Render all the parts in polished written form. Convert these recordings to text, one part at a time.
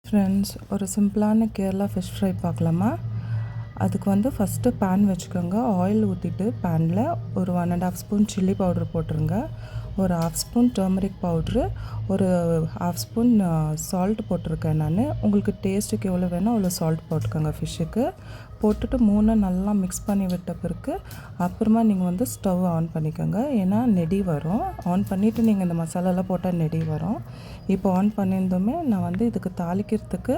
Friends, ஒரு சிம்பிளான Kerala fish fry பார்க்கலாமா? அதுக்கு வந்து ஃபஸ்ட்டு பேன் வச்சுக்கோங்க. ஆயில் ஊற்றிட்டு பேனில் ஒரு 1½ ஸ்பூன் சில்லி பவுட்ரு போட்டுருங்க. ஒரு 1/2 ஸ்பூன் டர்மரிக் பவுட்ரு, ஒரு 1/2 ஸ்பூன் சால்ட் போட்டிருக்கேன் நான். உங்களுக்கு டேஸ்ட்டுக்கு எவ்வளோ வேணும் அவ்வளோ சால்ட் போட்டுக்கோங்க ஃபிஷ்ஷுக்கு. போட்டுட்டு 3 நல்லா மிக்ஸ் பண்ணி விட்ட பிறகு அப்புறமா நீங்கள் வந்து ஸ்டவ் ஆன் பண்ணிக்கோங்க. ஏன்னா நெடி வரும். ஆன் பண்ணிவிட்டு நீங்கள் இந்த மசாலாலாம் போட்டால் நெடி வரும். இப்போ ஆன் பண்ணியிருந்தோமே நான் வந்து இதுக்கு தாளிக்கிறதுக்கு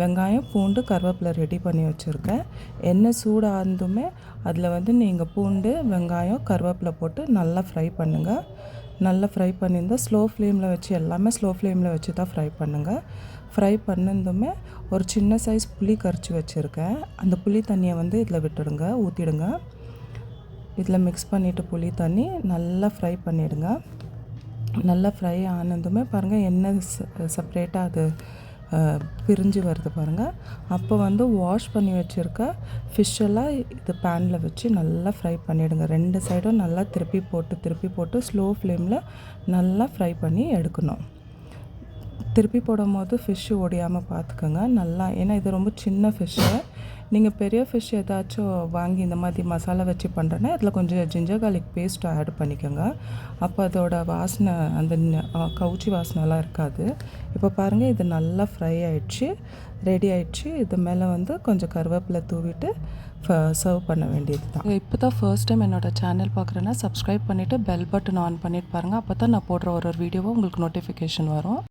வெங்காயம், பூண்டு, கருவேப்பிலை ரெடி பண்ணி வச்சுருக்கேன். எண்ணெய் சூடானதுமே அதில் வந்து நீங்கள் பூண்டு, வெங்காயம், கருவேப்பிலை போட்டு நல்லா ஃப்ரை பண்ணுங்கள். நல்லா ஃப்ரை பண்ணியிருந்தால் ஸ்லோ ஃப்ளேமில் வச்சு, எல்லாமே ஸ்லோ ஃப்ளேமில் வச்சு தான் ஃப்ரை பண்ணுங்கள். ஃப்ரை பண்ணதுமே ஒரு சின்ன சைஸ் புளி கரைச்சி வச்சுருக்கேன். அந்த புளி தண்ணியை வந்து இதில் விட்டுடுங்க, ஊற்றிடுங்க. இதில் மிக்ஸ் பண்ணிவிட்டு புளி தண்ணி நல்லா ஃப்ரை பண்ணிவிடுங்க. நல்லா ஃப்ரை ஆனதுமே பாருங்கள் எண்ணெய் செப்ரேட்டாக அது பிரிஞ்சு வருது பாருங்கள். அப்போ வந்து வாஷ் பண்ணி வச்சுருக்க ஃபிஷ்ஷெல்லாம் இது பேனில் வச்சு நல்லா ஃப்ரை பண்ணிவிடுங்க. 2 சைடும் நல்லா திருப்பி போட்டு ஸ்லோ ஃப்ளேமில் நல்லா ஃப்ரை பண்ணி எடுக்கணும். திருப்பி போடும்போது ஃபிஷ்ஷு ஒடியாமல் பார்த்துக்கோங்க நல்லா. ஏன்னா இது ரொம்ப சின்ன ஃபிஷ்ஷு. நீங்கள் பெரிய ஃபிஷ் ஏதாச்சும் வாங்கி இந்த மாதிரி மசாலா வச்சு பண்ணுறேன்னா இதில் கொஞ்சம் ஜிஞ்சர் கார்லிக் பேஸ்ட்டு ஆட் பண்ணிக்கோங்க. அப்போ அதோட வாசனை, அந்த கவுச்சி வாசனைலாம் இருக்காது. இப்போ பாருங்கள் இது நல்லா ஃப்ரை ஆகிடுச்சு, ரெடி ஆகிடுச்சு. இது மேலே வந்து கொஞ்சம் கருவேப்பிலை தூவிட்டு சர்வ் பண்ண வேண்டியது தான். இப்போ தான் ஃபர்ஸ்ட் டைம் என்னோடய சேனல் பார்க்குறேன்னா சப்ஸ்கிரைப் பண்ணிவிட்டு பெல் பட்டன் ஆன் பண்ணிட்டு பாருங்கள். அப்போ தான் நான் போடுற ஒரு வீடியோவும் உங்களுக்கு நோட்டிஃபிகேஷன் வரும்.